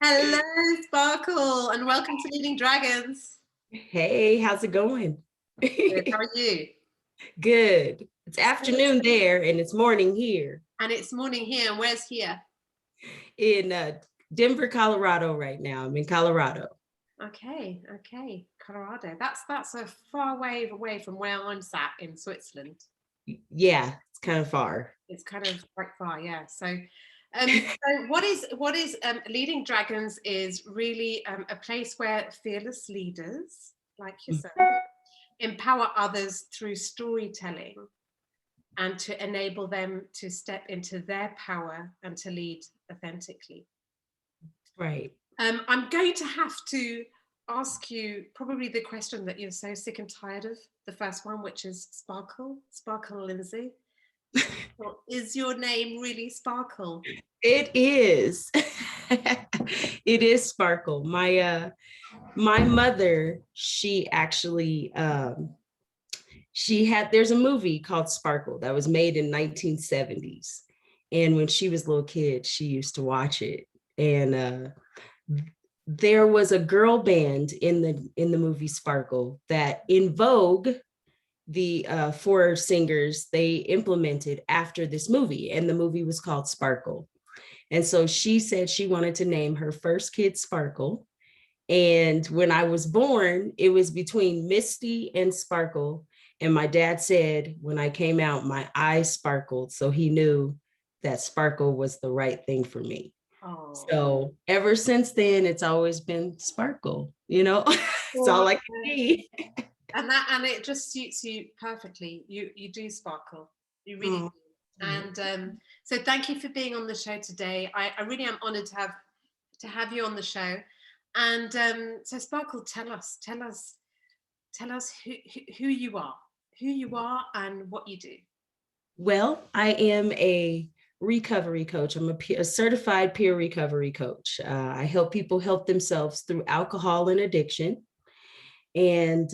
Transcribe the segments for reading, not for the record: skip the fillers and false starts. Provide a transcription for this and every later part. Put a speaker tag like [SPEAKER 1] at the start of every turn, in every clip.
[SPEAKER 1] Hello, Sparkle, and welcome to Leading Dragons.
[SPEAKER 2] Hey, how's it going?
[SPEAKER 1] Good. How are you?
[SPEAKER 2] Good. It's afternoon there and it's morning here
[SPEAKER 1] And it's morning here. And where's here?
[SPEAKER 2] in Denver, Colorado right now. I'm in Colorado.
[SPEAKER 1] Okay, Colorado. That's a far way away from where I'm sat in Switzerland.
[SPEAKER 2] Yeah, it's kind of far.
[SPEAKER 1] It's kind of quite far, yeah. So what is Leading Dragons is really a place where fearless leaders like yourself empower others through storytelling and to enable them to step into their power and to lead authentically.
[SPEAKER 2] Right.
[SPEAKER 1] I'm going to have to ask you probably the question that you're so sick and tired of, the first one, which is Sparkle Lindsay. Is your name really Sparkle?
[SPEAKER 2] It is. It is Sparkle. My mother, she actually there's a movie called Sparkle that was made in 1970s. And when she was a little kid, she used to watch it. And there was a girl band in the movie Sparkle that In Vogue, the four singers, they implemented after this movie, and the movie was called Sparkle. And so she said she wanted to name her first kid Sparkle. And when I was born, it was between Misty and Sparkle. And my dad said when I came out, my eyes sparkled. So he knew that Sparkle was the right thing for me.
[SPEAKER 1] Oh.
[SPEAKER 2] So ever since then, it's always been Sparkle, It's all I can be.
[SPEAKER 1] And it just suits you perfectly. You do sparkle. You really do. And so thank you for being on the show today. I really am honored to have you on the show. And so Sparkle, tell us who you are and what you do.
[SPEAKER 2] Well, I am a recovery coach. I'm a certified peer recovery coach. I help people help themselves through alcohol and addiction. And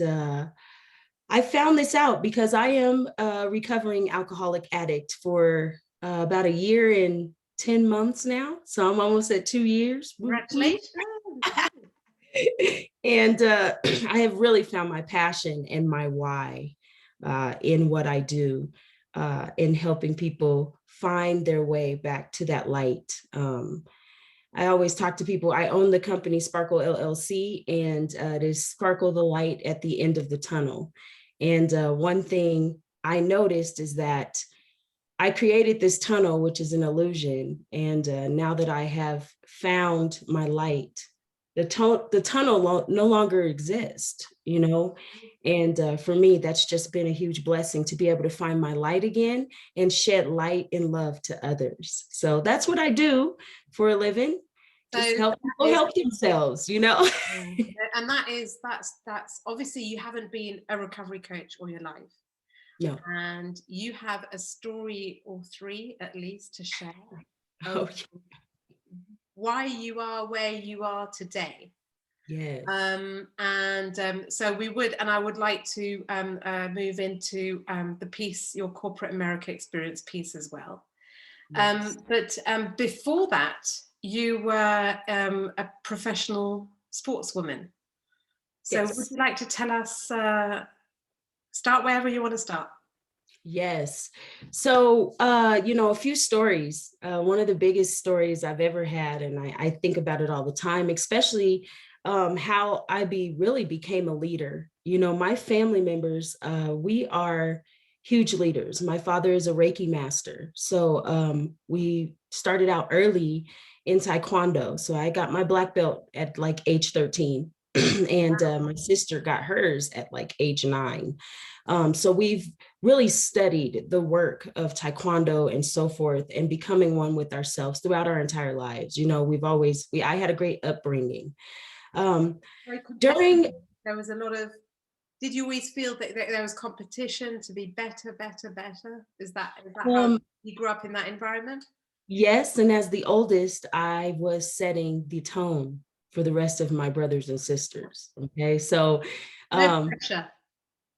[SPEAKER 2] I found this out because I am a recovering alcoholic addict for about a year and 10 months now. So I'm almost at 2 years.
[SPEAKER 1] Congratulations.
[SPEAKER 2] And I have really found my passion and my why in what I do, in helping people find their way back to that light. I always talk to people. I own the company Sparkle LLC, and it is Sparkle the light at the end of the tunnel. And one thing I noticed is that I created this tunnel, which is an illusion. And now that I have found my light, the tunnel no longer exists, And for me, that's just been a huge blessing to be able to find my light again and shed light and love to others. So that's what I do for a living. Just help people help themselves,
[SPEAKER 1] And that's obviously you haven't been a recovery coach all your life.
[SPEAKER 2] No.
[SPEAKER 1] And you have a story or three at least to share. Why you are where you are today.
[SPEAKER 2] Yes.
[SPEAKER 1] So I would like to move into the piece, your corporate America experience piece as well. Yes. But before that, you were a professional sportswoman. So yes. Would you like to tell us, start wherever you want to start?
[SPEAKER 2] Yes. So, a few stories. One of the biggest stories I've ever had, and I think about it all the time, especially how I really became a leader. My family members, we are huge leaders. My father is a Reiki master. So we started out early in Taekwondo. So I got my black belt at like age 13. And my sister got hers at like age 9. So we've really studied the work of Taekwondo and so forth, and becoming one with ourselves throughout our entire lives. I had a great upbringing. During
[SPEAKER 1] there was a lot of, did you always feel that there was competition to be better? Is that how you grew up in that environment?
[SPEAKER 2] Yes, and as the oldest, I was setting the tone for the rest of my brothers and sisters. Okay, so
[SPEAKER 1] no pressure.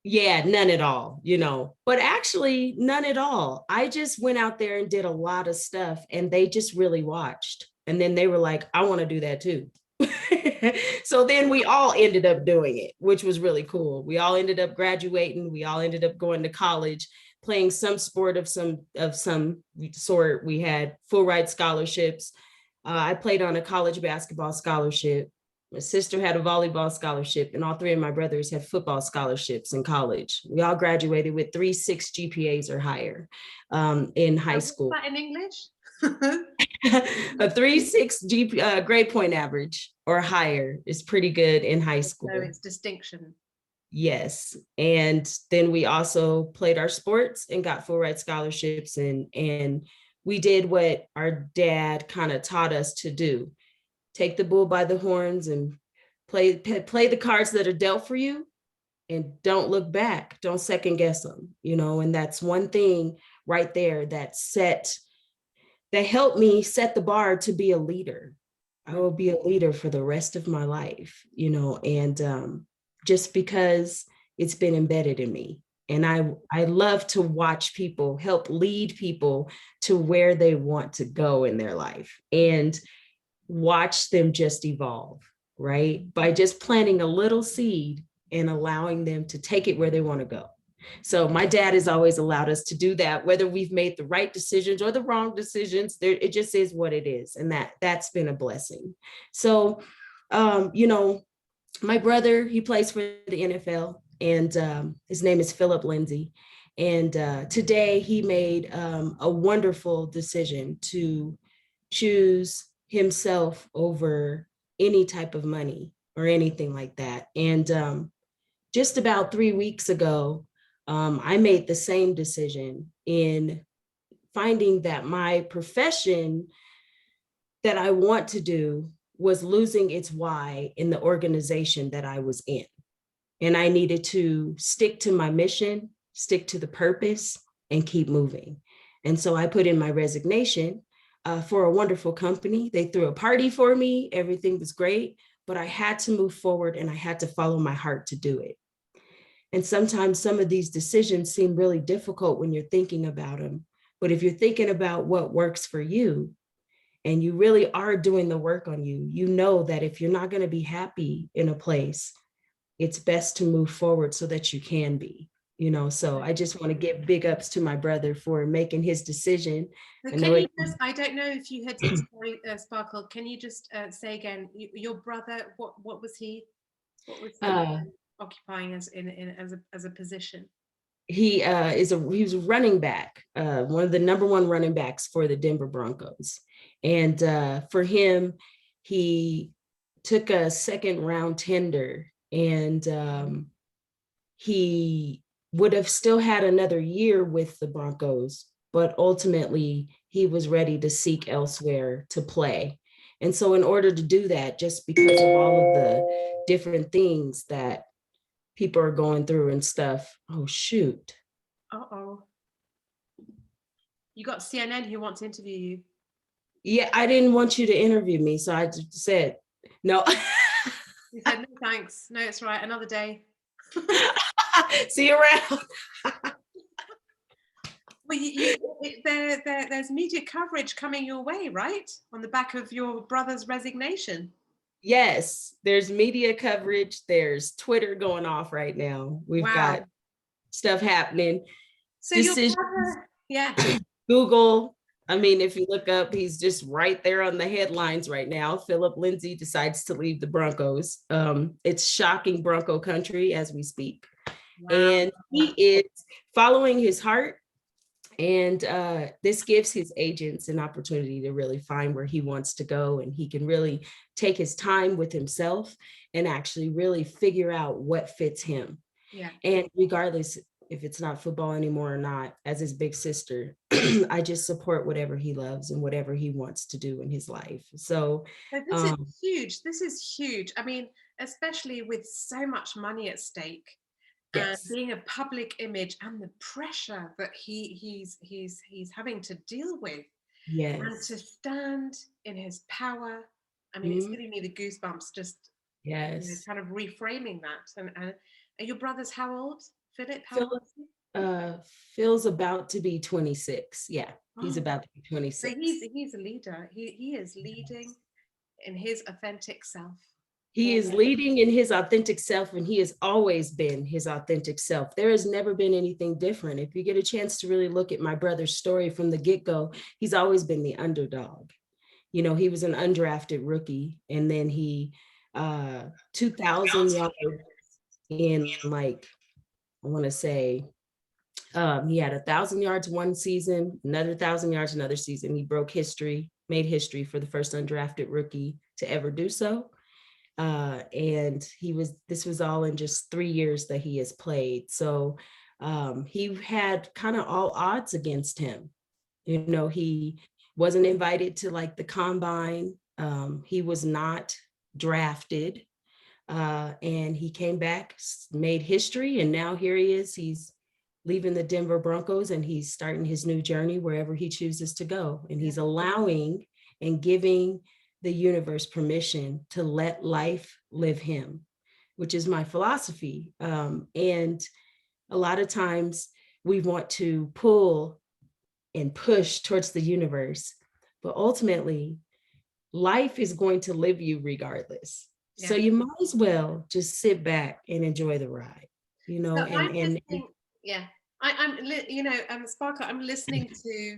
[SPEAKER 2] Yeah, none at all, but actually none at all. I just went out there and did a lot of stuff, and they just really watched. And then they were like, I want to do that too. So then we all ended up doing it, which was really cool. We all ended up graduating. We all ended up going to college, playing some sport of some sort. We had full ride scholarships. I played on a college basketball scholarship. My sister had a volleyball scholarship, and all three of my brothers had football scholarships in college. We all graduated with 3.6 GPAs or higher in high school.
[SPEAKER 1] What's that in English?
[SPEAKER 2] A 3.6 grade point average or higher is pretty good in high school.
[SPEAKER 1] So it's distinction.
[SPEAKER 2] Yes. And then we also played our sports and got full ride scholarships, and we did what our dad kind of taught us to do. Take the bull by the horns and play the cards that are dealt for you, and don't look back. Don't second guess them, and that's one thing right there that helped me set the bar to be a leader. I will be a leader for the rest of my life, and just because it's been embedded in me. And I love to watch people, help lead people to where they want to go in their life and watch them just evolve, right? By just planting a little seed and allowing them to take it where they want to go. So my dad has always allowed us to do that, whether we've made the right decisions or the wrong decisions. It just is what it is. And that's been a blessing. So, my brother, he plays for the NFL, and his name is Philip Lindsay. And today he made a wonderful decision to choose himself over any type of money or anything like that. And just about 3 weeks ago, I made the same decision in finding that my profession that I want to do was losing its why in the organization that I was in. And I needed to stick to my mission, stick to the purpose, and keep moving. And so I put in my resignation for a wonderful company. They threw a party for me. Everything was great, but I had to move forward and I had to follow my heart to do it. And sometimes some of these decisions seem really difficult when you're thinking about them. But if you're thinking about what works for you, and you really are doing the work on you, you know that if you're not going to be happy in a place, it's best to move forward so that you can be, So I just want to give big ups to my brother for making his decision.
[SPEAKER 1] So I don't know if you had, sorry, Sparkle, can you just say again, your brother, what was he occupying as a position?
[SPEAKER 2] He was a running back, one of the number one running backs for the Denver Broncos. And for him, he took a second round tender, and he would have still had another year with the Broncos, but ultimately he was ready to seek elsewhere to play. And so in order to do that, just because of all of the different things that people are going through and stuff. Oh, shoot.
[SPEAKER 1] Uh-oh. You got CNN who wants to interview you.
[SPEAKER 2] Yeah, I didn't want you to interview me, so I just said, no.
[SPEAKER 1] You said, no, thanks. No, it's right. Another day.
[SPEAKER 2] See you around.
[SPEAKER 1] Well, there's media coverage coming your way, right? On the back of your brother's resignation.
[SPEAKER 2] Yes, there's media coverage. There's Twitter going off right now. We've got stuff happening.
[SPEAKER 1] So your brother, yeah.
[SPEAKER 2] Google. I mean, if you look up, he's just right there on the headlines right now. Philip Lindsay decides to leave the Broncos. It's shocking Bronco country as we speak. Wow. And he is following his heart. And this gives his agents an opportunity to really find where he wants to go. And he can really take his time with himself and actually really figure out what fits him.
[SPEAKER 1] Yeah.
[SPEAKER 2] And regardless if it's not football anymore or not, as his big sister, I just support whatever he loves and whatever he wants to do in his life. So
[SPEAKER 1] this is huge. This is huge. I mean, especially with so much money at stake. Yes. And being a public image and the pressure that he's having to deal with.
[SPEAKER 2] Yes.
[SPEAKER 1] And to stand in his power. I mean, it's giving me the goosebumps just kind of reframing that. And your brother's how old? Philip?
[SPEAKER 2] Uh, Phil's about to be 26. Yeah, he's
[SPEAKER 1] Oh,
[SPEAKER 2] about to be
[SPEAKER 1] so
[SPEAKER 2] 26.
[SPEAKER 1] he's a leader. He is leading in his authentic self.
[SPEAKER 2] He
[SPEAKER 1] Or
[SPEAKER 2] is leading in his authentic self, and he has always been his authentic self. There has never been anything different. If you get a chance to really look at my brother's story from the get-go, he's always been the underdog. You know, he was an undrafted rookie, and then he 2,000 yards in, like, I want to say, he had 1,000 yards one season, another 1,000 yards another season. He broke history, made history for the first undrafted rookie to ever do so. And this was all in just 3 years that he has played. So he had kind of all odds against him. You know, he wasn't invited to like the combine. He was not drafted. And he came back, made history, and now here he is. He's leaving the Denver Broncos and he's starting his new journey wherever he chooses to go. And he's allowing and giving the universe permission to let life live him, which is my philosophy. And a lot of times we want to pull and push towards the universe, but ultimately life is going to live you regardless.
[SPEAKER 1] yeah.
[SPEAKER 2] So you might as well just sit back and enjoy the ride, you know.
[SPEAKER 1] So
[SPEAKER 2] and
[SPEAKER 1] I'm
[SPEAKER 2] and
[SPEAKER 1] listening. Yeah, you know, Sparkle. I'm listening to,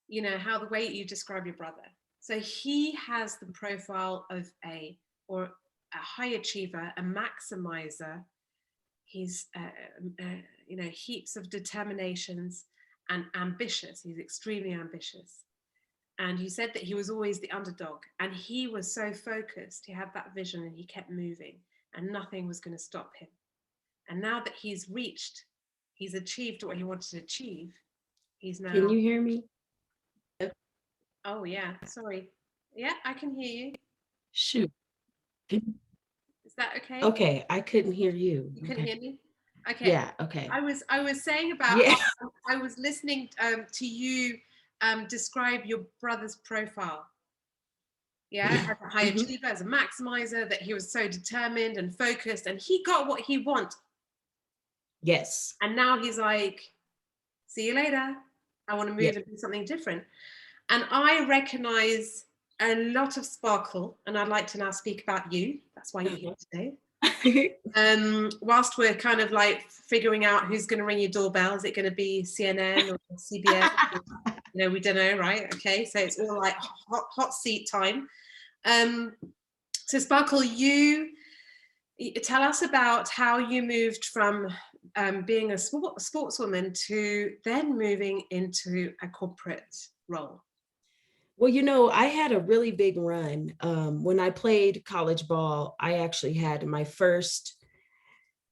[SPEAKER 1] you know, how the way you describe your brother. So he has the profile of a high achiever, a maximizer. He's you know, heaps of determinations and ambitious. He's extremely ambitious. And you said that he was always the underdog, and he was so focused. He had that vision, and he kept moving, and nothing was going to stop him. And now that he's achieved what he wanted to achieve. He's
[SPEAKER 2] Can
[SPEAKER 1] now.
[SPEAKER 2] you hear me?
[SPEAKER 1] Oh yeah, sorry. Yeah, I can hear you.
[SPEAKER 2] Shoot.
[SPEAKER 1] Is that okay?
[SPEAKER 2] Okay, I couldn't hear you.
[SPEAKER 1] You couldn't
[SPEAKER 2] Okay.
[SPEAKER 1] hear me? Okay.
[SPEAKER 2] Yeah, okay.
[SPEAKER 1] I was saying about
[SPEAKER 2] Yeah.
[SPEAKER 1] how I was listening to you describe your brother's profile. Yeah, as a high
[SPEAKER 2] Mhm.
[SPEAKER 1] achiever, as a maximizer, that he was so determined and focused, and he got what he wanted.
[SPEAKER 2] Yes.
[SPEAKER 1] And now he's like, see you later. I want to
[SPEAKER 2] Yeah.
[SPEAKER 1] move and do something different. And I recognize a lot of Sparkle, and I'd like to now speak about you. That's why you're here today. Whilst we're kind of like figuring out who's going to ring your doorbell, is it going to be CNN or CBS? You know, we don't know, right? Okay, so it's all like hot seat time. So Sparkle, you tell us about how you moved from being a sportswoman to then moving into a corporate role.
[SPEAKER 2] Well, you know, I had a really big run. When I played college ball, I actually had my first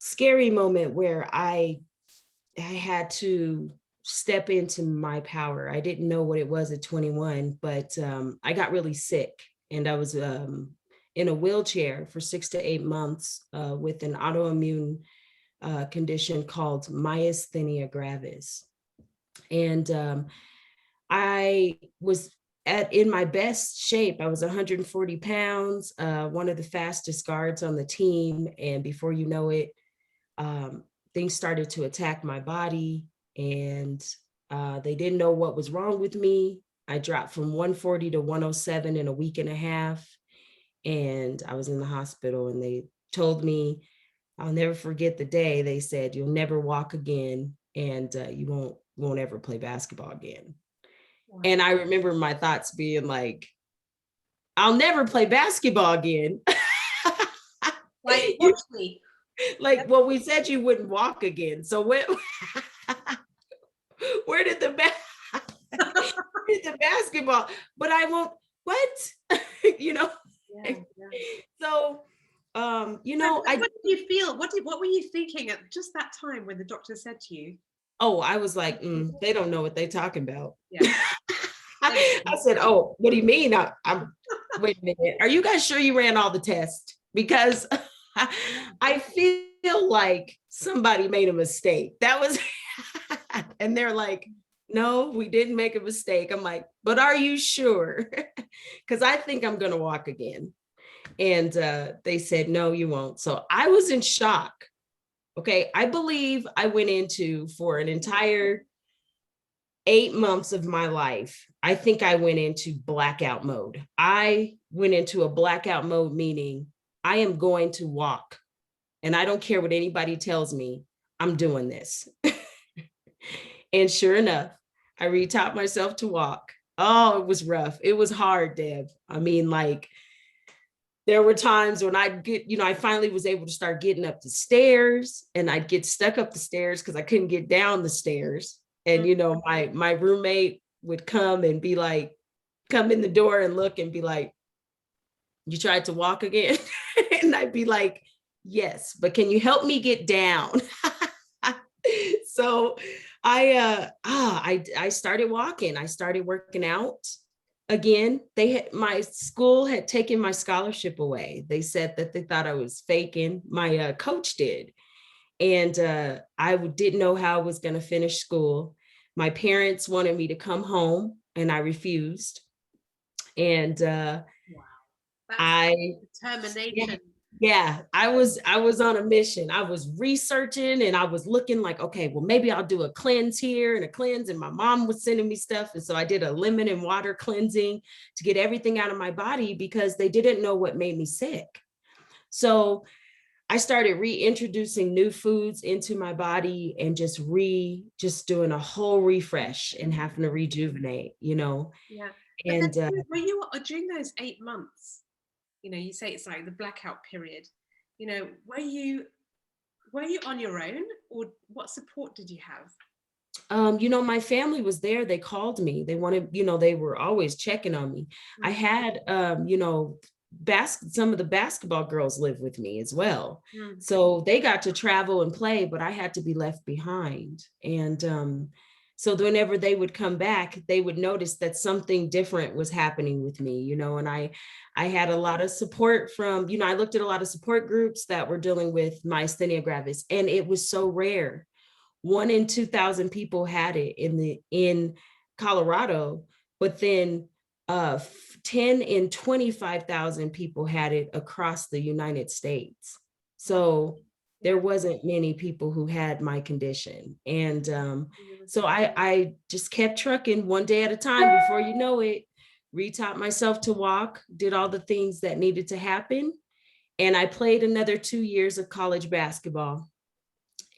[SPEAKER 2] scary moment where I had to step into my power. I didn't know what it was at 21, but I got really sick, and I was in a wheelchair for 6 to 8 months with an autoimmune condition called myasthenia gravis. And I was in my best shape. I was 140 pounds, one of the fastest guards on the team. And before you know it, things started to attack my body, and they didn't know what was wrong with me. I dropped from 140 to 107 in a week and a half. And I was in the hospital, and they told me, I'll never forget the day they said, you'll never walk again, and you won't ever play basketball again.
[SPEAKER 1] Wow.
[SPEAKER 2] And I remember my thoughts being like, I'll never play basketball again.
[SPEAKER 1] Like, watch me.
[SPEAKER 2] Like, well, we said you wouldn't walk again. So where did the basketball? But I won't. What? You know.
[SPEAKER 1] Yeah, yeah.
[SPEAKER 2] So, you know,
[SPEAKER 1] what did you feel? What were you thinking at just that time when the doctor said to you?
[SPEAKER 2] Oh, I was like, they don't know what they're talking about.
[SPEAKER 1] Yeah.
[SPEAKER 2] I said, oh, what do you mean? I'm wait a minute. Are you guys sure you ran all the tests? Because I feel like somebody made a mistake. That was, and they're like, no, we didn't make a mistake. I'm like, but are you sure? Because I think I'm going to walk again. And they said, no, you won't. So I was in shock. Okay. I believe I went into for an entire 8 months of my life, I think I went into blackout mode. I went into a blackout mode, meaning I am going to walk and I don't care what anybody tells me, I'm doing this. And sure enough, I retaught myself to walk. Oh, it was rough. It was hard, Deb. I mean, like, there were times when I'd get, I finally was able to start getting up the stairs, and I'd get stuck up the stairs because I couldn't get down the stairs. And, my roommate would come and be like, come in the door and look and be like, you tried to walk again? And I'd be like, yes, but can you help me get down? So I started walking. I started working out again. My school had taken my scholarship away. They said that they thought I was faking. My coach did. And I didn't know how I was going to finish school. My parents wanted me to come home and I refused. And
[SPEAKER 1] wow, that's
[SPEAKER 2] I
[SPEAKER 1] determination.
[SPEAKER 2] yeah, I was on a mission. I was researching and I was looking like, okay, well, maybe I'll do a cleanse here and a cleanse. And my mom was sending me stuff. And so I did a lemon and water cleansing to get everything out of my body because they didn't know what made me sick. So I started reintroducing new foods into my body and just doing a whole refresh and having to rejuvenate,
[SPEAKER 1] Yeah.
[SPEAKER 2] And
[SPEAKER 1] But then, were you during those 8 months? You say it's like the blackout period. Were you on your own, or what support did you have?
[SPEAKER 2] My family was there. They called me. They wanted, they were always checking on me. I had, some of the basketball girls live with me as well. So they got to travel and play, but I had to be left behind. And so whenever they would come back, they would notice that something different was happening with me, and I had a lot of support from, I looked at a lot of support groups that were dealing with myasthenia gravis, and it was so rare. 1 in 2,000 people had it in Colorado, but then 10 in 25,000 people had it across the United States. So there wasn't many people who had my condition. And so I just kept trucking one day at a time. Before you know it, retaught myself to walk, did all the things that needed to happen. And I played another 2 years of college basketball.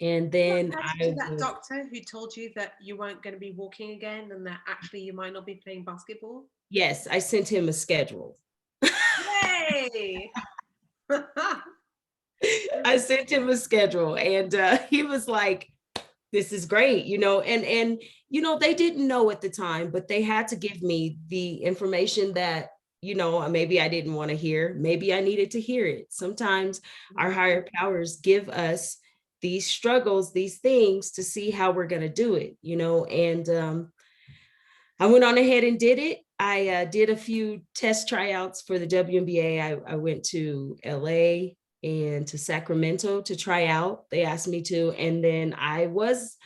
[SPEAKER 2] And then
[SPEAKER 1] that doctor who told you that you weren't going to be walking again and that actually you might not be playing basketball?
[SPEAKER 2] Yes, I sent him a schedule.
[SPEAKER 1] Yay!
[SPEAKER 2] I sent him a schedule, and he was like, this is great, and they didn't know at the time, but they had to give me the information that, maybe I didn't want to hear. Maybe I needed to hear it. Sometimes our higher powers give us these struggles, these things to see how we're going to do it, and I went on ahead and did it. I did a few test tryouts for the WNBA. I went to LA and to Sacramento to try out. They asked me to, and then I was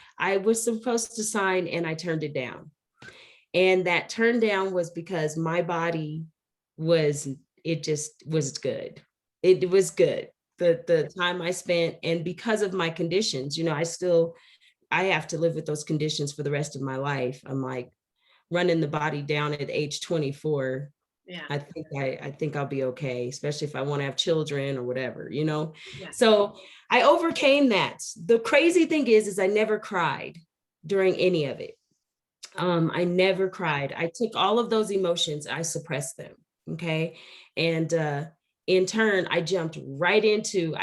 [SPEAKER 2] supposed to sign, and I turned it down. And that turn down was because my body just was good. It was good. The time I spent, and because of my conditions, I have to live with those conditions for the rest of my life. I'm like running the body down at age 24.
[SPEAKER 1] Yeah.
[SPEAKER 2] I think I'll be okay, especially if I want to have children or whatever, Yeah.
[SPEAKER 1] So
[SPEAKER 2] I overcame that. The crazy thing is I never cried during any of it. I never cried. I took all of those emotions, I suppressed them. Okay. And in turn, I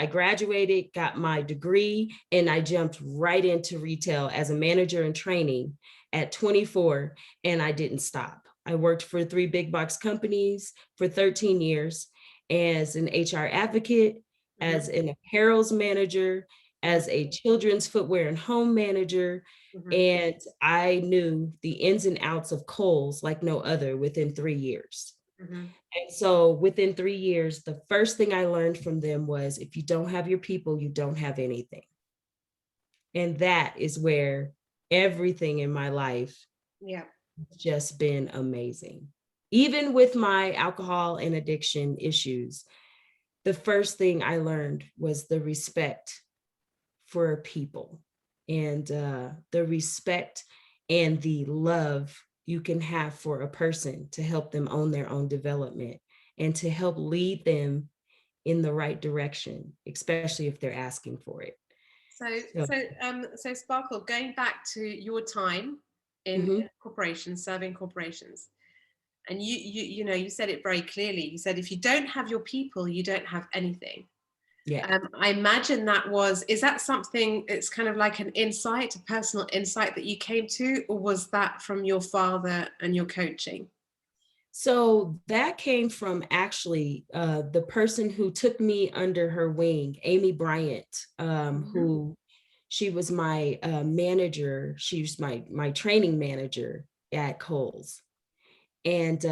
[SPEAKER 2] graduated, got my degree, and I jumped right into retail as a manager in training at 24, and I didn't stop. I worked for 3 big box companies for 13 years as an HR advocate, as an apparels manager, as a children's footwear and home manager. And I knew the ins and outs of Kohl's like no other within 3 years. And so within 3 years, the first thing I learned from them was, if you don't have your people, you don't have anything. And that is where everything in my life has just been amazing. Even with my alcohol and addiction issues, the first thing I learned was the respect for people, and the respect and the love you can have for a person to help them own their own development and to help lead them in the right direction, especially if they're asking for it. So,
[SPEAKER 1] So Sparkle, going back to your time in
[SPEAKER 2] mhm,
[SPEAKER 1] corporations, serving corporations, and you said it very clearly. You said if you don't have your people, you don't have anything.
[SPEAKER 2] yeah.
[SPEAKER 1] I imagine is that something, it's kind of like an insight, a personal insight that you came to, or was that from your father and your coaching?
[SPEAKER 2] So that came from actually the person who took me under her wing, Amy Bryant,
[SPEAKER 1] Mhm.
[SPEAKER 2] who she was my manager. She was my training manager at Kohl's. And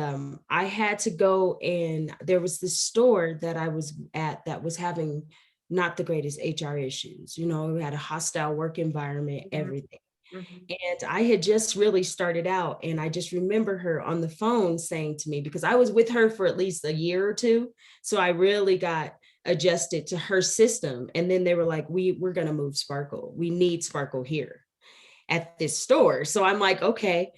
[SPEAKER 2] I had to go, and there was this store that I was at that was having not the greatest HR issues. You know, we had a hostile work environment,
[SPEAKER 1] Mhm.
[SPEAKER 2] everything.
[SPEAKER 1] Mhm.
[SPEAKER 2] And I had just really started out. And I just remember her on the phone saying to me, because I was with her for at least a year or two. So I really got adjusted to her system. And then they were like, we're going to move Sparkle. We need Sparkle here at this store. So I'm like, okay.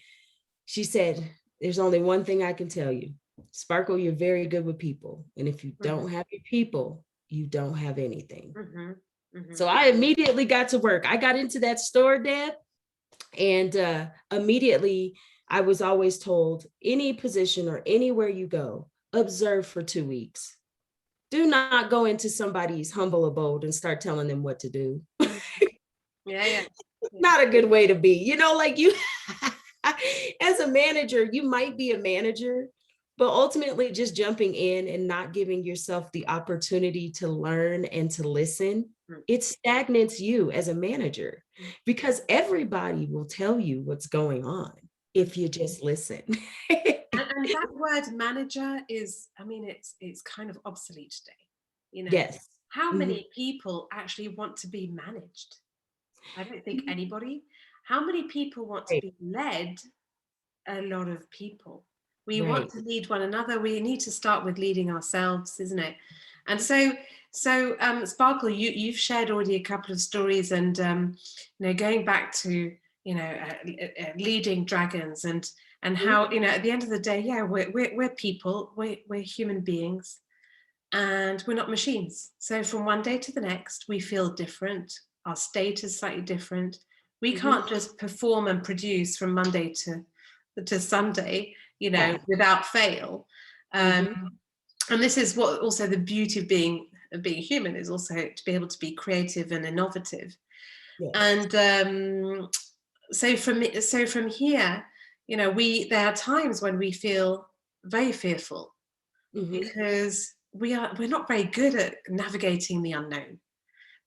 [SPEAKER 2] She said, there's only one thing I can tell you. Sparkle, you're very good with people. And if you
[SPEAKER 1] Mhm.
[SPEAKER 2] don't have your people, you don't have anything.
[SPEAKER 1] Mhm. Mhm.
[SPEAKER 2] So I immediately got to work. I got into that store, Deb, and immediately I was always told, any position or anywhere you go, observe for 2 weeks. Do not go into somebody's humble abode and start telling them what to do.
[SPEAKER 1] Mhm. Yeah, yeah. Yeah.
[SPEAKER 2] Not a good way to be. You know, like you, as a manager, you might be a manager, but ultimately just jumping in and not giving yourself the opportunity to learn and to listen, it stagnates you as a manager,
[SPEAKER 1] Mhm.
[SPEAKER 2] because everybody will tell you what's going on
[SPEAKER 1] Mhm.
[SPEAKER 2] if you just listen.
[SPEAKER 1] And that word manager is, I mean, it's kind of obsolete today. You know,
[SPEAKER 2] Yes.
[SPEAKER 1] how
[SPEAKER 2] Mhm.
[SPEAKER 1] many people actually want to be managed? I don't think anybody. How many people want to
[SPEAKER 2] Right.
[SPEAKER 1] be led? A lot of people. We want
[SPEAKER 2] Right.
[SPEAKER 1] to lead one another. We need to start with leading ourselves, isn't it? And so, Sparkle, you've shared already a couple of stories, and going back to leading dragons, and
[SPEAKER 2] Mhm.
[SPEAKER 1] how at the end of the day, yeah, we're people, we're human beings, and we're not machines. So from one day to the next, we feel different. Our state is slightly different. We
[SPEAKER 2] Mhm.
[SPEAKER 1] can't just perform and produce from Monday to Sunday,
[SPEAKER 2] Yeah.
[SPEAKER 1] without fail.
[SPEAKER 2] Mhm.
[SPEAKER 1] And this is what also the beauty of being human is, also to be able to be creative and innovative.
[SPEAKER 2] Yes.
[SPEAKER 1] And so from here, there are times when we feel very fearful,
[SPEAKER 2] Mhm.
[SPEAKER 1] because we're not very good at navigating the unknown.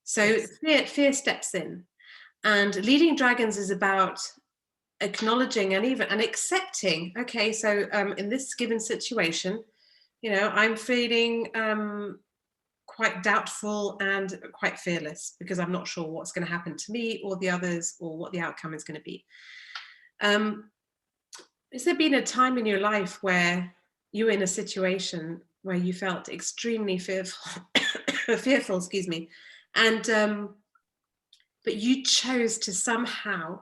[SPEAKER 1] So
[SPEAKER 2] Yes.
[SPEAKER 1] fear steps in, and leading dragons is about acknowledging and accepting. Okay, so in this given situation, I'm feeling quite doubtful and quite fearless, because I'm not sure what's going to happen to me or the others, or what the outcome is going to be. Um, has there been a time in your life where you were in a situation where you felt extremely fearful, fearful, excuse me, and but you chose to somehow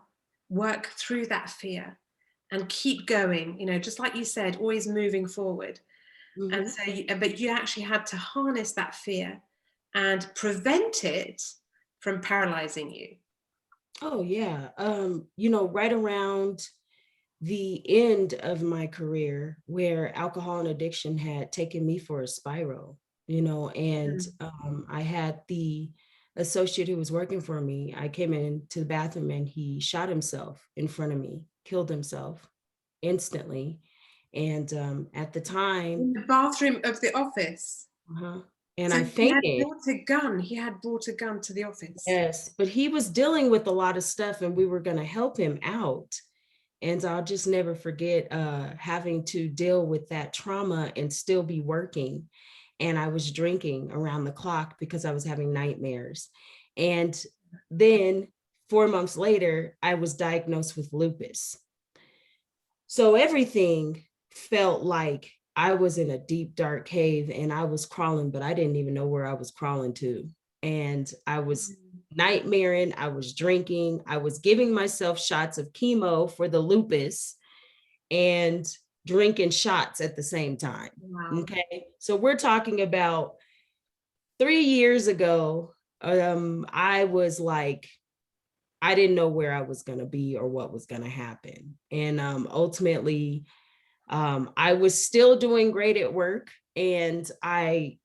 [SPEAKER 1] work through that fear and keep going, just like you said, always moving forward. And
[SPEAKER 2] Mhm.
[SPEAKER 1] so, but you actually had to harness that fear and prevent it from paralyzing you.
[SPEAKER 2] Oh yeah. Right around the end of my career, where alcohol and addiction had taken me for a spiral, and
[SPEAKER 1] Mm.
[SPEAKER 2] I had the associate who was working for me. I came into the bathroom and he shot himself in front of me, killed himself instantly. And at the time,
[SPEAKER 1] In the bathroom of the office.
[SPEAKER 2] uh-huh, and
[SPEAKER 1] So
[SPEAKER 2] I
[SPEAKER 1] he had
[SPEAKER 2] fainted.
[SPEAKER 1] brought a gun. He had brought a gun to the office.
[SPEAKER 2] Yes, but he was dealing with a lot of stuff and we were going to help him out. And I'll just never forget having to deal with that trauma and still be working. And I was drinking around the clock because I was having nightmares. And then 4 months later, I was diagnosed with lupus. So everything felt like I was in a deep, dark cave and I was crawling, but I didn't even know where I was crawling to. And I was nightmaring, I was drinking, I was giving myself shots of chemo for the lupus and drinking shots at the same time.
[SPEAKER 1] Wow.
[SPEAKER 2] Okay. So we're talking about 3 years ago. I was like, I didn't know where I was going to be or what was going to happen. And ultimately, I was still doing great at work, and I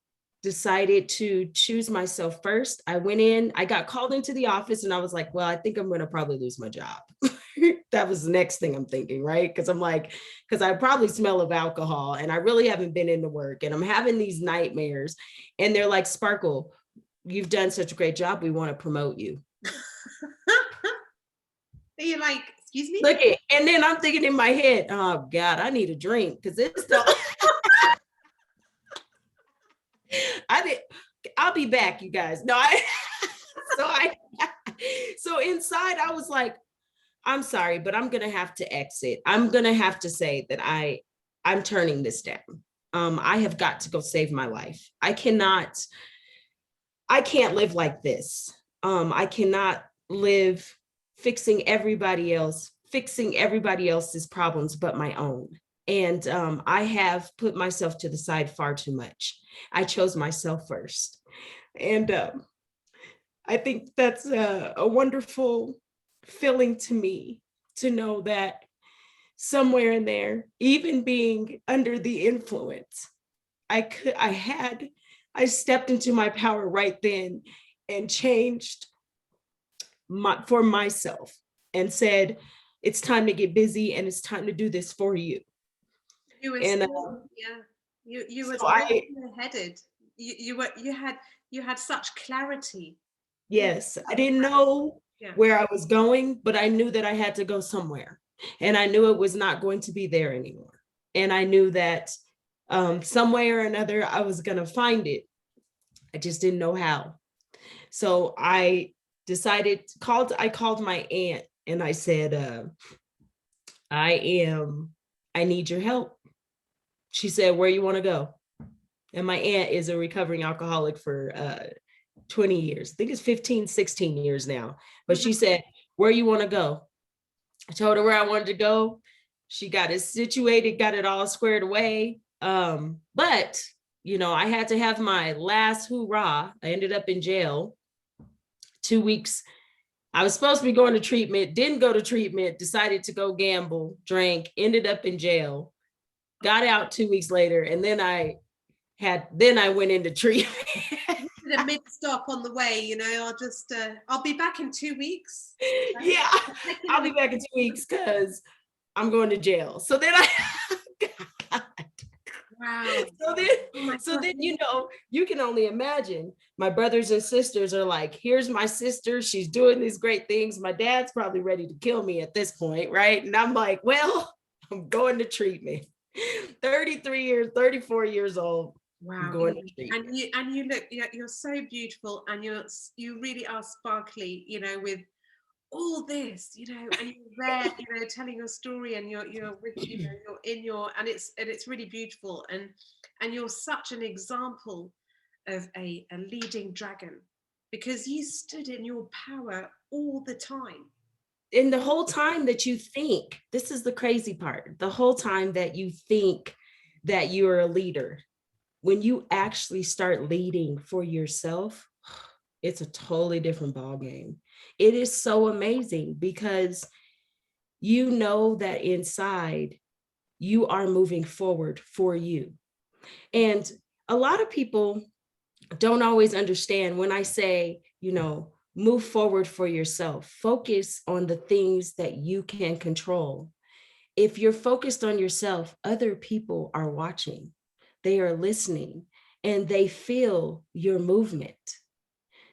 [SPEAKER 2] decided to choose myself first. I went in, I got called into the office, and I was like, well, I think I'm going to probably lose my job. That was the next thing I'm thinking, right? Because I'm like, because I probably smell of alcohol and I really haven't been into work and I'm having these nightmares. And they're like, Sparkle, you've done such a great job. We want to promote you.
[SPEAKER 1] You're like, excuse me?
[SPEAKER 2] Look it. And then I'm thinking in my head, oh God, I need a drink because it's the I'll be back, you guys. No, so inside I was like, I'm sorry, but I'm gonna have to exit. I'm gonna have to say that I'm turning this down. I have got to go save my life. I can't live like this. I cannot live fixing everybody else's problems but my own. And I have put myself to the side far too much. I chose myself first. And I think that's a wonderful feeling to me, to know that somewhere in there, even being under the influence, I stepped into my power right then and changed for myself and said, it's time to get busy and it's time to do this for you.
[SPEAKER 1] You were
[SPEAKER 2] And
[SPEAKER 1] still, yeah, you were
[SPEAKER 2] so I,
[SPEAKER 1] headed. You had such clarity.
[SPEAKER 2] yes, I didn't know where I was going, but I knew that I had to go somewhere. And I knew it was not going to be there anymore. And I knew that some way or another, I was going to find it. I just didn't know how. So I I called my aunt and I said, I need your help. She said, where you want to go? And my aunt is a recovering alcoholic for 20 years. I think it's 15, 16 years now. But she said, where you want to go? I told her where I wanted to go. She got it situated, got it all squared away. But, I had to have my last hoorah. I ended up in jail 2 weeks. I was supposed to be going to treatment, didn't go to treatment, decided to go gamble, drank, ended up in jail, got out 2 weeks later. And then I went into treatment.
[SPEAKER 1] A mid stop on the way, I'll be back in 2 weeks.
[SPEAKER 2] Yeah, I'll be back in 2 weeks because I'm going to jail. So then
[SPEAKER 1] wow.
[SPEAKER 2] So then, you can only imagine. My brothers and sisters are like, here's my sister. She's doing these great things. My dad's probably ready to kill me at this point, right? And I'm like, well, I'm going to treatment. 34 years old.
[SPEAKER 1] Wow.
[SPEAKER 2] Going to treatment.
[SPEAKER 1] And you look, you're so beautiful, and you really are sparkly, with all this, and you're there, telling your story, and you're with, you're in your, and it's really beautiful, and you're such an example of a leading dragon, because you stood in your power all the time.
[SPEAKER 2] And the whole time that you think, this is the crazy part, the whole time that you think that you're a leader, when you actually start leading for yourself, it's a totally different ballgame. It is so amazing because you know that inside you are moving forward for you. And a lot of people don't always understand when I say, move forward for yourself, focus on the things that you can control. If you're focused on yourself, other people are watching, they are listening, and they feel your movement.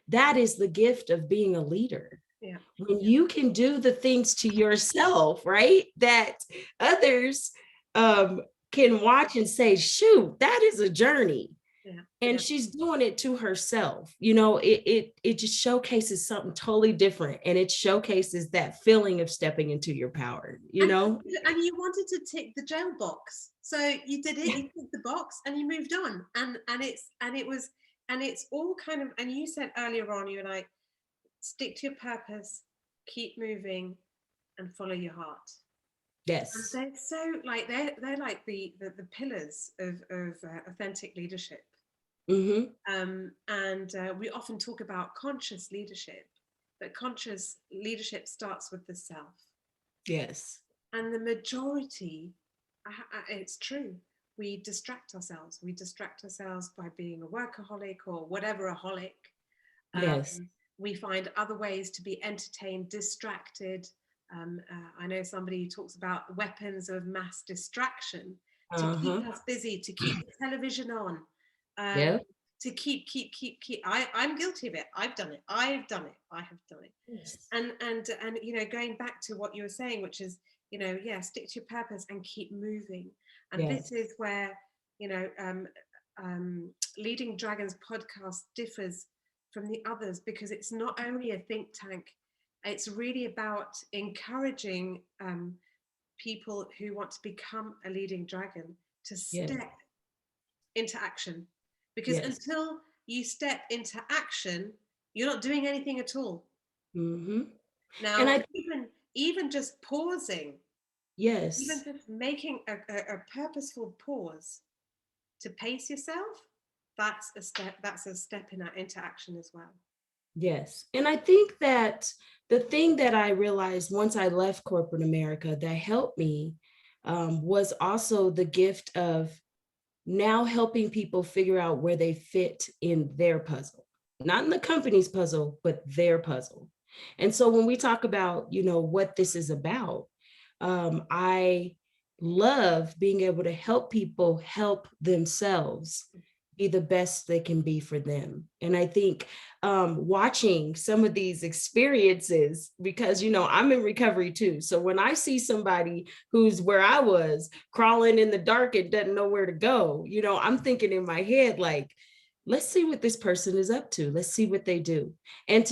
[SPEAKER 2] That is the gift of being a leader.
[SPEAKER 1] Yeah.
[SPEAKER 2] When you can do the things to yourself, right, that others can watch and say, shoot, that is a journey.
[SPEAKER 1] Yeah.
[SPEAKER 2] And she's doing it to herself. It just showcases something totally different. And it showcases that feeling of stepping into your power,
[SPEAKER 1] And you wanted to tick the jail box. So you did it, you ticked the box and you moved on. And it's all kind of, and you said earlier on, you were like, stick to your purpose, keep moving, and follow your heart. And
[SPEAKER 2] Yes.
[SPEAKER 1] they're so like they're like the pillars of authentic leadership.
[SPEAKER 2] Mm-hmm.
[SPEAKER 1] And we often talk about conscious leadership, but conscious leadership starts with the self.
[SPEAKER 2] Yes.
[SPEAKER 1] And the majority, it's true, we distract ourselves. We distract ourselves by being a workaholic or whatever a holic.
[SPEAKER 2] Yes.
[SPEAKER 1] We find other ways to be entertained, distracted. I know somebody who talks about weapons of mass distraction to keep
[SPEAKER 2] Uh-huh.
[SPEAKER 1] us busy, to keep the television on,
[SPEAKER 2] Yeah.
[SPEAKER 1] to keep. I'm guilty of it. I've done it. I have done it.
[SPEAKER 2] Yes.
[SPEAKER 1] And you know, going back to what you were saying, which is, you know, yeah, stick to your purpose and keep moving. And this
[SPEAKER 2] Yes.
[SPEAKER 1] is where, you know, Leading Dragons podcast differs from the others, because it's not only a think tank, it's really about encouraging people who want to become a leading dragon to
[SPEAKER 2] Yes.
[SPEAKER 1] step into action. Because
[SPEAKER 2] Yes.
[SPEAKER 1] until you step into action, you're not doing anything at all.
[SPEAKER 2] Mm-hmm. And
[SPEAKER 1] Now,
[SPEAKER 2] I
[SPEAKER 1] even just pausing, even
[SPEAKER 2] yes.
[SPEAKER 1] just making a purposeful pause to pace yourself, that's a step. That's a step into action as well.
[SPEAKER 2] Yes. And I think that the thing that I realized once I left corporate America that helped me was also the gift of now helping people figure out where they fit in their puzzle, not in the company's puzzle, but their puzzle. And so when we talk about, you know, what this is about, I love being able to help people help themselves be the best they can be for them. And I think watching some of these experiences, because, you know, I'm in recovery too. So when I see somebody who's where I was, crawling in the dark and doesn't know where to go, you know, I'm thinking in my head, like, let's see what this person is up to. Let's see what they do. And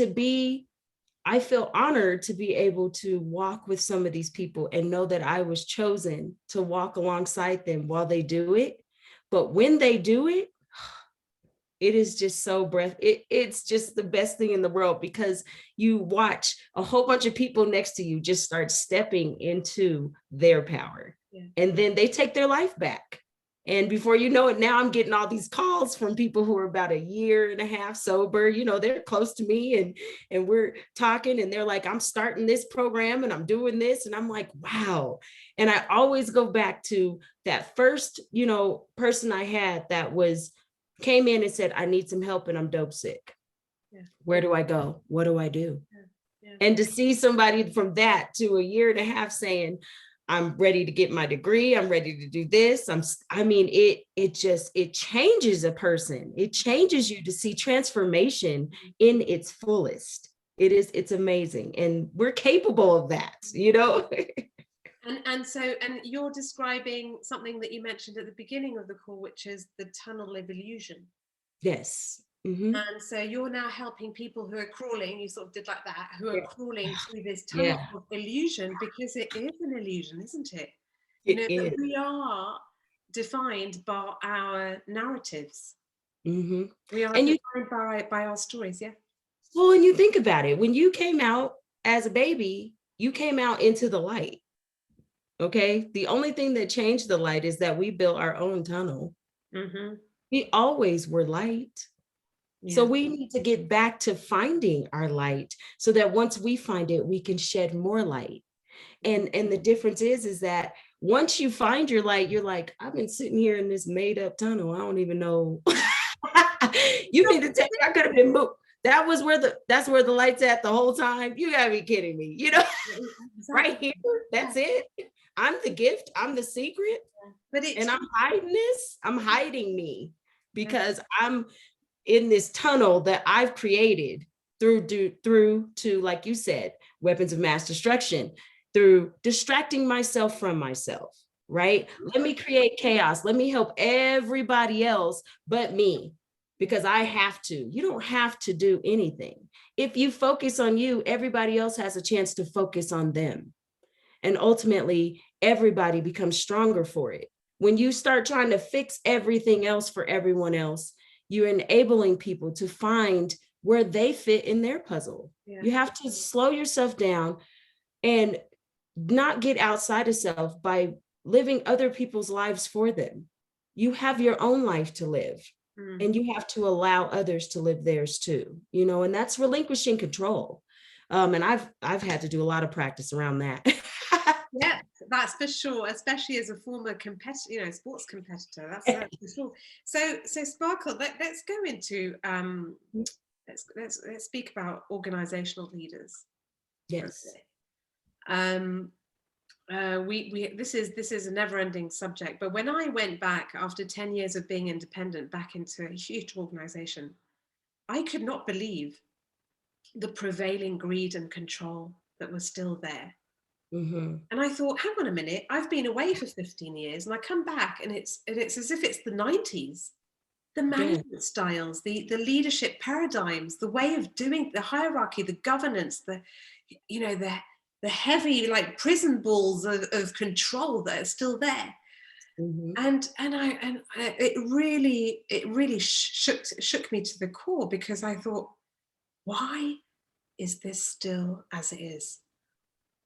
[SPEAKER 2] I feel honored to be able to walk with some of these people and know that I was chosen to walk alongside them while they do it. But when they do it, it is just so it's just the best thing in the world, because you watch a whole bunch of people next to you just start stepping into their power.
[SPEAKER 1] Yeah.
[SPEAKER 2] And then they take their life back. And before you know it, now I'm getting all these calls from people who are about a year and a half sober. You know, they're close to me, and we're talking, and they're like, I'm starting this program and I'm doing this. And I'm like, wow. And I always go back to that first, you know, person I had that came in and said, I need some help and I'm dope sick.
[SPEAKER 1] Yeah.
[SPEAKER 2] Where do I go? What do I do?
[SPEAKER 1] Yeah.
[SPEAKER 2] And to see somebody from that to a year and a half saying, I'm ready to get my degree, I'm ready to do this. It changes a person. It changes you to see transformation in its fullest. It's amazing. And we're capable of that, you know?
[SPEAKER 1] And you're describing something that you mentioned at the beginning of the call, which is the tunnel of illusion.
[SPEAKER 2] Yes. Mm-hmm.
[SPEAKER 1] And so you're now helping people who are crawling, you sort of did like that, who are crawling through this tunnel
[SPEAKER 2] Yeah.
[SPEAKER 1] of illusion, because it is an illusion, isn't it? You
[SPEAKER 2] It
[SPEAKER 1] know,
[SPEAKER 2] is.
[SPEAKER 1] that we are defined by our narratives.
[SPEAKER 2] Mm-hmm.
[SPEAKER 1] We are
[SPEAKER 2] And you
[SPEAKER 1] defined by our stories, yeah.
[SPEAKER 2] Well, and you think about it, when you came out as a baby, you came out into the light. Okay. The only thing that changed the light is that we built our own tunnel.
[SPEAKER 1] Mm-hmm.
[SPEAKER 2] We always were light.
[SPEAKER 1] Yeah.
[SPEAKER 2] So we need to get back to finding our light so that once we find it, we can shed more light. And the difference is that once you find your light, you're like, I've been sitting here in this made up tunnel. I don't even know. You need to tell me I could have been moved. That's where the light's at the whole time. You gotta be kidding me, you know?
[SPEAKER 1] Exactly.
[SPEAKER 2] Right here, that's it. I'm the gift, I'm the secret.
[SPEAKER 1] But it's,
[SPEAKER 2] and I'm hiding me because I'm in this tunnel that I've created through to, like you said, weapons of mass destruction, through distracting myself from myself, right? Let me create chaos. Let me help everybody else but me, because I have to. You don't have to do anything. If you focus on you, everybody else has a chance to focus on them. And ultimately, everybody becomes stronger for it. When you start trying to fix everything else for everyone else, you're enabling people to find where they fit in their puzzle.
[SPEAKER 1] Yeah.
[SPEAKER 2] You have to slow yourself down and not get outside of self by living other people's lives for them. You have your own life to live, and you have to allow others to live theirs too, you know, and that's relinquishing control. And I've had to do a lot of practice around that.
[SPEAKER 1] Yeah, that's for sure, especially as a former competitor, you know, sports competitor. That's for sure. So Sparkle, let's go into let's speak about organizational leaders.
[SPEAKER 2] Yes.
[SPEAKER 1] We this is a never-ending subject, but when I went back after 10 years of being independent back into a huge organization, I could not believe the prevailing greed and control that was still there.
[SPEAKER 2] Mm-hmm.
[SPEAKER 1] And I thought, hang on a minute, I've been away for 15 years and I come back and it's as if it's the 90s. The management styles, the leadership paradigms, the way of doing the hierarchy, the governance, the heavy like prison balls of control that are still there.
[SPEAKER 2] Mm-hmm.
[SPEAKER 1] And it really shook me to the core, because I thought, why is this still as it is?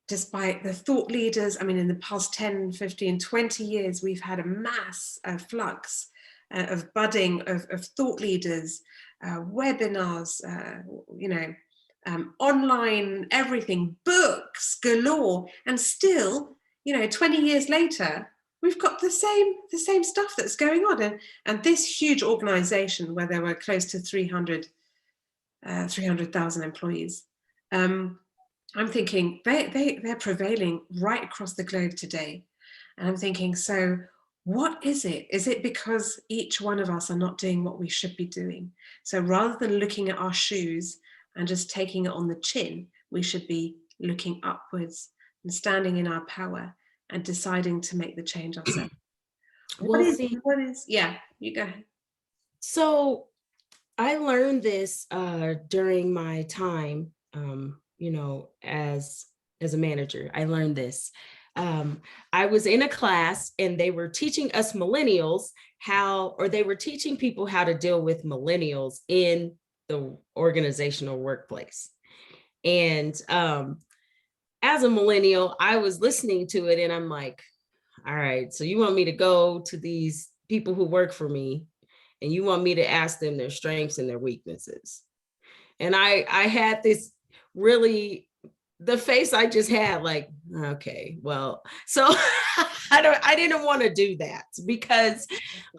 [SPEAKER 1] Despite the thought leaders, I mean, in the past 10, 15, 20 years, we've had a mass flux of budding of thought leaders, webinars, online, everything, books galore. And still, 20 years later, we've got the same stuff that's going on. And this huge organization where there were close to 300,000 employees, I'm thinking they're prevailing right across the globe today. And I'm thinking, so what is it? Is it because each one of us are not doing what we should be doing? So rather than looking at our shoes and just taking it on the chin, we should be looking upwards and standing in our power and deciding to make the change ourselves. Yeah, you go ahead.
[SPEAKER 2] So I learned this during my time, as a manager. I learned this. I was in a class and they were teaching us millennials they were teaching people how to deal with millennials in the organizational workplace. And as a millennial, I was listening to it and I'm like, all right, so you want me to go to these people who work for me and you want me to ask them their strengths and their weaknesses. And I had this really, the face I just had, like, okay, well, so I didn't want to do that, because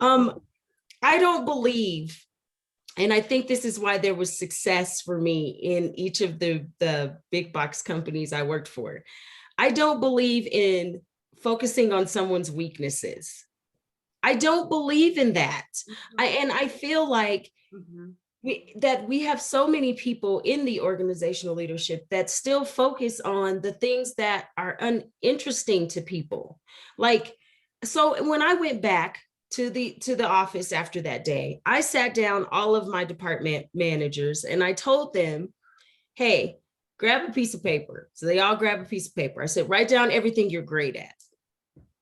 [SPEAKER 2] I don't believe, and I think this is why there was success for me in each of the big box companies I worked for. I don't believe in focusing on someone's weaknesses. I don't believe in that. I feel like we have so many people in the organizational leadership that still focus on the things that are uninteresting to people. Like, so when I went back to the office after that day, I sat down all of my department managers and I told them, hey, grab a piece of paper. So they all grab a piece of paper. I said, write down everything you're great at.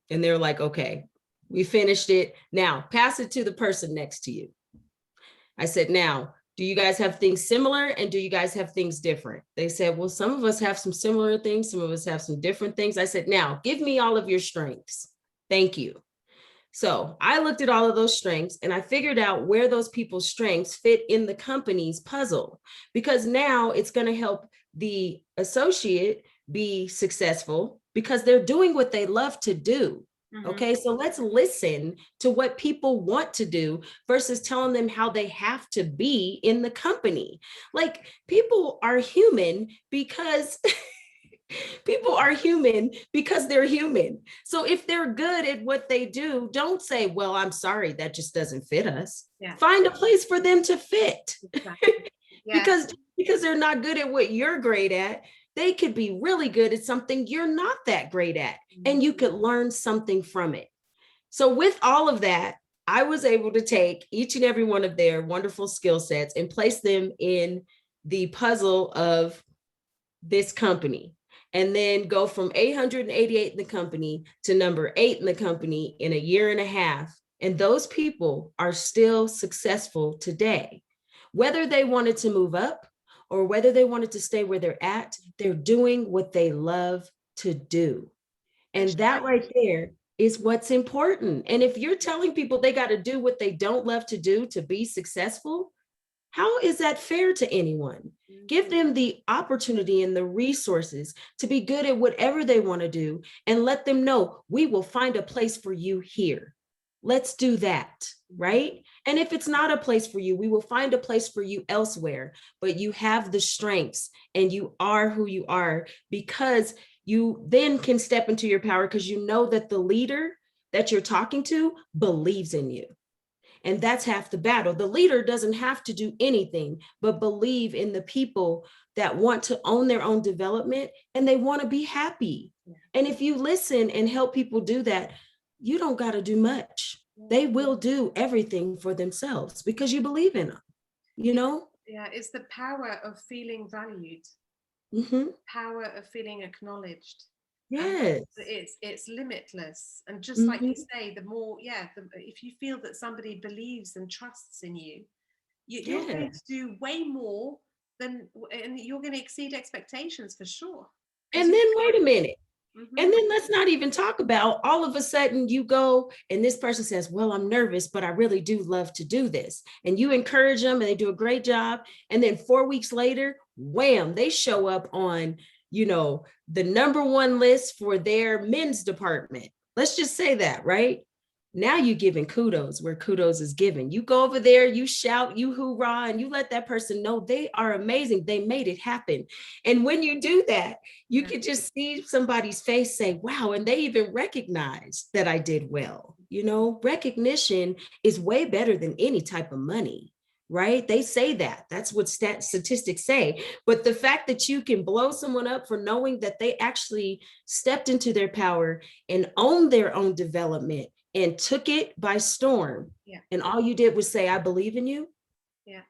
[SPEAKER 2] And they're like, okay, we finished it. Now pass it to the person next to you. I said, now, do you guys have things similar and do you guys have things different? They said, well, some of us have some similar things. Some of us have some different things. I said, now give me all of your strengths. Thank you. So I looked at all of those strengths and I figured out where those people's strengths fit in the company's puzzle, because now it's going to help the associate be successful because they're doing what they love to do. Okay, so let's listen to what people want to do versus telling them how they have to be in the company. Like, people are human because they're human. So if they're good at what they do, don't say, well, I'm sorry, that just doesn't fit us. Yeah. Find a place for them to fit. Exactly. Yeah. because they're not good at what you're great at. They could be really good at something you're not that great at, and you could learn something from it. So with all of that, I was able to take each and every one of their wonderful skill sets and place them in the puzzle of this company, and then go from 888 in the company to number 8 in the company in a year and a half. And those people are still successful today. Whether they wanted to move up or whether they wanted to stay where they're at, they're doing what they love to do. And that right there is what's important. And if you're telling people they got to do what they don't love to do to be successful, how is that fair to anyone? Give them the opportunity and the resources to be good at whatever they want to do, and let them know we will find a place for you here. Let's do that, right? And if it's not a place for you, we will find a place for you elsewhere. But you have the strengths and you are who you are, because you then can step into your power, because you know that the leader that you're talking to believes in you. And that's half the battle. The leader doesn't have to do anything but believe in the people that want to own their own development and they want to be happy. And if you listen and help people do that, you don't got to do much. They will do everything for themselves because you believe in them, you know?
[SPEAKER 1] Yeah, it's the power of feeling valued, power of feeling acknowledged.
[SPEAKER 2] Yes.
[SPEAKER 1] It's limitless. And just like you say, the more, if you feel that somebody believes and trusts in you, you're going to do way more than, and you're going to exceed expectations for sure.
[SPEAKER 2] And then wait a minute. And then let's not even talk about all of a sudden you go and this person says, well, I'm nervous, but I really do love to do this. And you encourage them and they do a great job. And then 4 weeks later, wham, they show up on, you know, the #1 list for their men's department. Let's just say that, right? Now you're giving kudos where kudos is given. You go over there, you shout, you hoorah, and you let that person know they are amazing. They made it happen. And when you do that, you can just see somebody's face say, wow, and they even recognize that I did well. You know, recognition is way better than any type of money, right? They say that. That's what statistics say. But the fact that you can blow someone up for knowing that they actually stepped into their power and owned their own development and took it by storm. And all you did was say, I believe in you.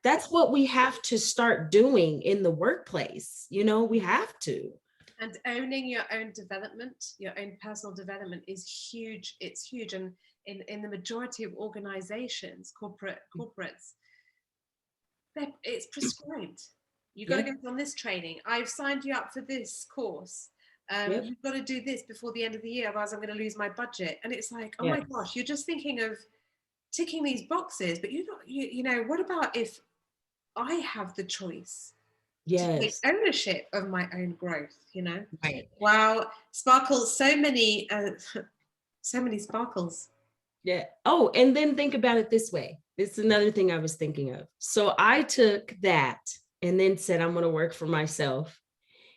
[SPEAKER 2] That's what we have to start doing in the workplace. You know, we have to.
[SPEAKER 1] And owning your own development, your own personal development is huge. It's huge. And in the majority of organizations, corporates, it's prescribed. You've got to go on this training. I've signed you up for this course. You've got to do this before the end of the year, otherwise I'm going to lose my budget. And it's like, oh my gosh, you're just thinking of ticking these boxes, but you know, what about if I have the choice to take ownership of my own growth, you know?
[SPEAKER 2] Right.
[SPEAKER 1] Wow, Sparkle, so many sparkles.
[SPEAKER 2] Yeah. Oh, and then think about it this way. This is another thing I was thinking of. So I took that and then said, I'm going to work for myself.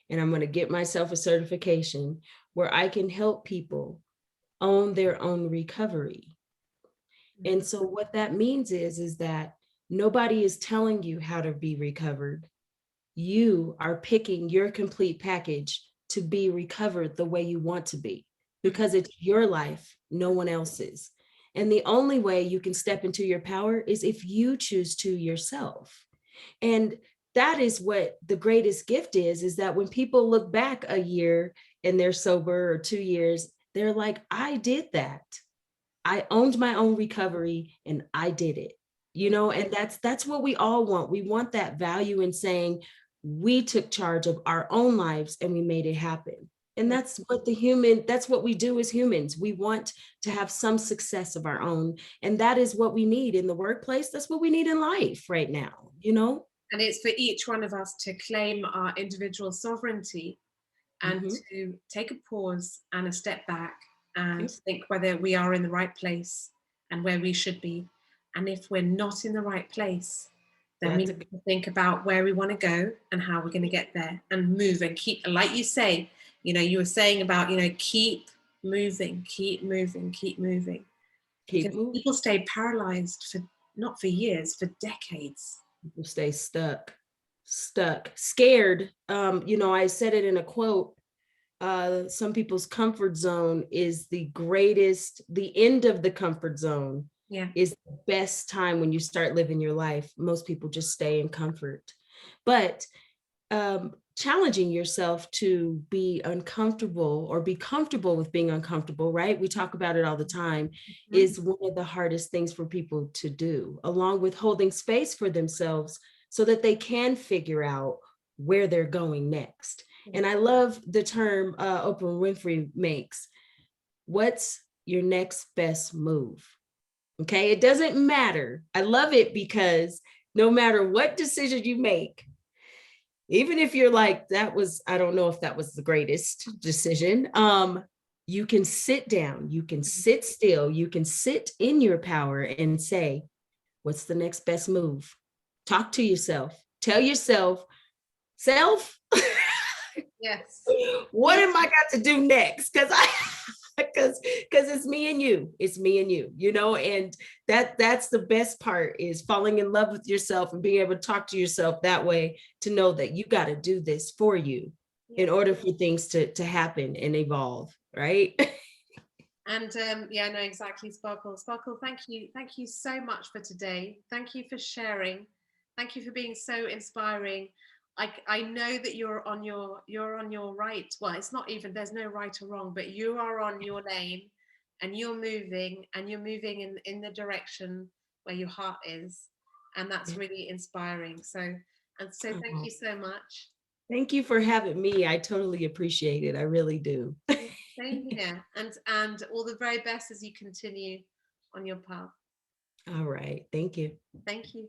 [SPEAKER 2] And I'm going to get myself a certification where I can help people own their own recovery. And so what that means is that nobody is telling you how to be recovered. You are picking your complete package to be recovered the way you want to be, because it's your life, no one else's. And the only way you can step into your power is if you choose to yourself. And that is what the greatest gift is that when people look back a year and they're sober, or 2 years, they're like, I did that. I owned my own recovery and I did it, you know, and that's what we all want. We want that value in saying we took charge of our own lives and we made it happen. And that's what we do as humans. We want to have some success of our own. And that is what we need in the workplace. That's what we need in life right now, you know?
[SPEAKER 1] And it's for each one of us to claim our individual sovereignty and to take a pause and a step back and think whether we are in the right place and where we should be. And if we're not in the right place, then we need to think about where we want to go and how we're going to get there and move and keep, like you say, you know, you were saying about, you know, keep moving. People stay paralyzed for not for years, for decades.
[SPEAKER 2] People stay stuck, scared. You know, I said it in a quote. Some people's comfort zone is the end of the comfort zone is the best time when you start living your life. Most people just stay in comfort. But challenging yourself to be uncomfortable or be comfortable with being uncomfortable, right? We talk about it all the time, is one of the hardest things for people to do, along with holding space for themselves so that they can figure out where they're going next. And I love the term Oprah Winfrey makes. What's your next best move? Okay, it doesn't matter. I love it because no matter what decision you make, even if you're like, I don't know if that was the greatest decision, you can sit down, you can sit still, you can sit in your power and say, what's the next best move? Talk to yourself. Tell yourself, self,
[SPEAKER 1] Yes.
[SPEAKER 2] what am I got to do next? Because it's me and you. It's me and you, and that's the best part, is falling in love with yourself and being able to talk to yourself that way, to know that you got to do this for you in order for things to happen and evolve, right?
[SPEAKER 1] And yeah, no, exactly, Sparkle. Sparkle, thank you so much for today. Thank you for sharing. Thank you for being so inspiring. I know that you're on your right. Well, it's not even, there's no right or wrong, but you are on your lane, and you're moving in the direction where your heart is, and that's really inspiring. So thank you so much.
[SPEAKER 2] Thank you for having me. I totally appreciate it. I really do.
[SPEAKER 1] Same here, and all the very best as you continue on your path.
[SPEAKER 2] All right. Thank you.
[SPEAKER 1] Thank you.